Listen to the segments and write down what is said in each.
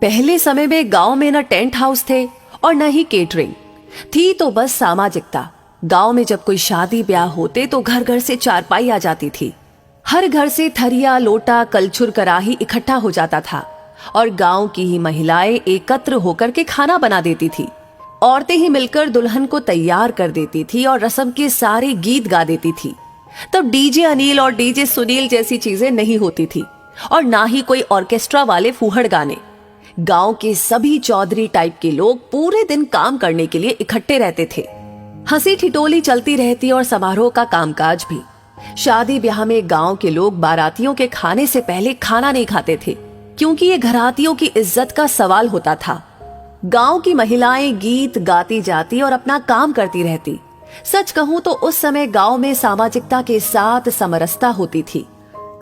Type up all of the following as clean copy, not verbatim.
पहले समय में गांव में न टेंट हाउस थे और न ही केटरिंग थी, तो बस सामाजिकता। गांव में जब कोई शादी ब्याह होते तो घर घर से चारपाई आ जाती थी। हर घर से थरिया, लोटा, कलछुल, कराही इकट्ठा हो जाता था और गांव की ही महिलाएं एकत्र होकर के खाना बना देती थी। औरतें ही मिलकर दुल्हन को तैयार कर देती थी और रस्म के सारे गीत गा देती थी। तब डीजे अनिल और डीजे सुनील जैसी चीजें नहीं होती थी और ना ही कोई ऑर्केस्ट्रा वाले फूहड़ गाने। गांव के सभी चौधरी टाइप के लोग पूरे दिन काम करने के लिए इकट्ठे रहते थे। हंसी ठिठोली चलती रहती और समारोह का कामकाज भी। शादी ब्याह में गांव के लोग बारातियों के खाने से पहले खाना नहीं खाते थे, क्योंकि ये घरातियों की इज्जत का सवाल होता था। गांव की महिलाएं गीत गाती जाती और अपना काम करती रहती। सच कहूं तो उस समय गांव में सामाजिकता के साथ समरसता होती थी।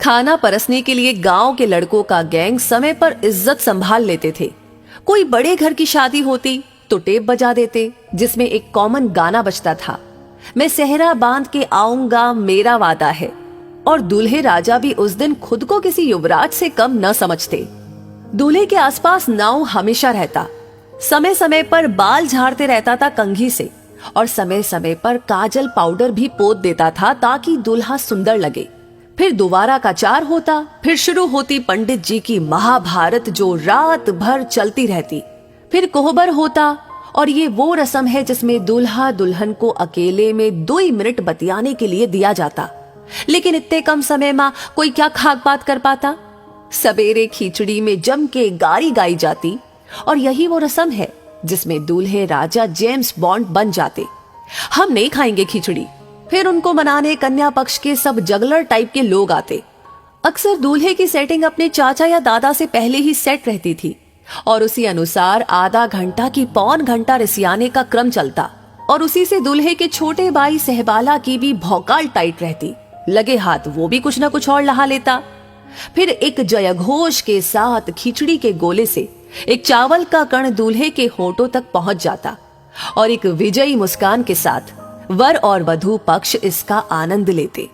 खाना परसने के लिए गांव के लड़कों का गैंग समय पर इज्जत संभाल लेते थे। कोई बड़े घर की शादी होती तो टेप बजा देते, जिसमें एक कॉमन गाना बजता था, मैं सेहरा बांध के आऊंगा मेरा वादा है। और दूल्हे राजा भी उस दिन खुद को किसी युवराज से कम न समझते। दूल्हे के आसपास नाव हमेशा रहता। समय समय पर बाल झाड़ते रहता था कंघी से और समय समय पर काजल पाउडर भी पोत देता था ताकि दूल्हा सुंदर लगे। फिर दोबारा का चार होता, फिर शुरू होती पंडित जी की महाभारत जो रात भर चलती रहती। फिर कोहबर होता और ये वो रस्म है जिसमें दूल्हा दुल्हन को अकेले में 2 मिनट बतियाने के लिए दिया जाता। लेकिन इतने कम समय में कोई क्या खाक बात कर पाता। सवेरे खिचड़ी में जम के गारी गाई जाती और यही वो रस्म है जिसमें दूल्हे राजा जेम्स बॉन्ड बन जाते। हम नहीं खाएंगे खिचड़ी। फिर उनको मनाने कन्या पक्ष के सब जगलर टाइप के लोग आते। अक्सर दूल्हे की सेटिंग अपने चाचा या दादा से पहले ही सेट रहती थी और उसी अनुसार आधा घंटा की पौन घंटा रिसियाने का क्रम चलता और उसी से दूल्हे के छोटे भाई सहबाला की भी भौकाल टाइट रहती। लगे हाथ वो भी कुछ न कुछ और लहा लेता। फिर एक जयघोष के साथ खिचड़ी के गोले से एक चावल का कण दूल्हे के होठों तक पहुंच जाता और एक विजयी मुस्कान के साथ वर और वधू पक्ष इसका आनंद लेते।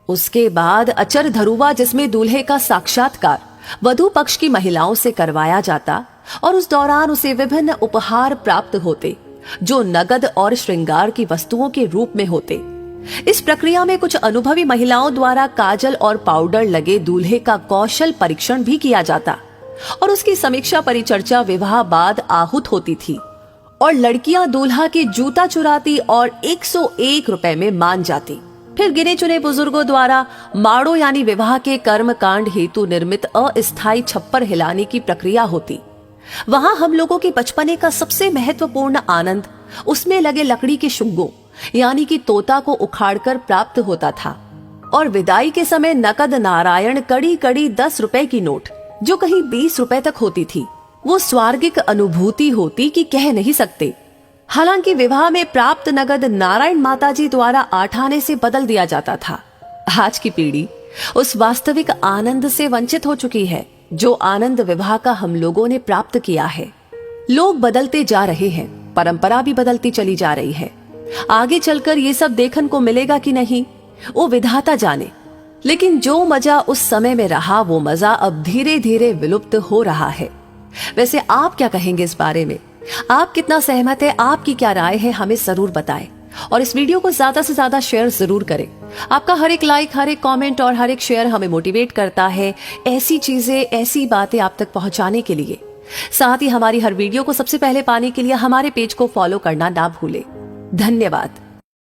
उसके बाद अचर धरुवा, जिसमें दूल्हे का साक्षात्कार वधू पक्ष की महिलाओं से करवाया जाता और उस दौरान उसे विभिन्न उपहार प्राप्त होते जो नगद और श्रृंगार की वस्तुओं के रूप में होते। इस प्रक्रिया में कुछ अनुभवी महिलाओं द्वारा काजल और पाउडर लगे दूल्हे का कौशल परीक्षण भी किया जाता और उसकी समीक्षा परिचर्चा विवाह बाद आहूत होती थी और लड़कियां दूल्हा के जूता चुराती और 101 रुपए में मान जाती। फिर गिने चुने बुजुर्गों द्वारा माड़ो यानी विवाह के कर्म कांड हेतु निर्मित अस्थायी छप्पर हिलाने की प्रक्रिया होती। वहां हम लोगों के बचपने का सबसे महत्वपूर्ण आनंद उसमें लगे लकड़ी के शुंगों यानी कि तोता को उखाड़कर प्राप्त होता था और विदाई के समय नकद नारायण कड़ी कड़ी 10 रुपए की नोट जो कहीं 20 रुपए तक होती थी। वो स्वर्गिक अनुभूति होती कि कह नहीं सकते। हालांकि विवाह में प्राप्त नगद नारायण माताजी द्वारा 8 आने से बदल दिया जाता था। आज की पीढ़ी उस वास्तविक आनंद से वंचित हो चुकी है जो आनंद विवाह का हम लोगों ने प्राप्त किया है। लोग बदलते जा रहे हैं, परंपरा भी बदलती चली जा रही है। आगे चलकर ये सब देखने को मिलेगा कि नहीं वो विधाता जाने, लेकिन जो मजा उस समय में रहा वो मजा अब धीरे धीरे विलुप्त हो रहा है। वैसे आप क्या कहेंगे इस बारे में? आप कितना सहमत है? आपकी क्या राय है? हमें जरूर बताएं और इस वीडियो को ज्यादा से ज्यादा शेयर जरूर करें। आपका हर एक लाइक, हर एक कमेंट और हर एक शेयर हमें मोटिवेट करता है ऐसी चीजें, ऐसी बातें आप तक पहुंचाने के लिए। साथ ही हमारी हर वीडियो को सबसे पहले पाने के लिए हमारे पेज को फॉलो करना ना भूलें। धन्यवाद।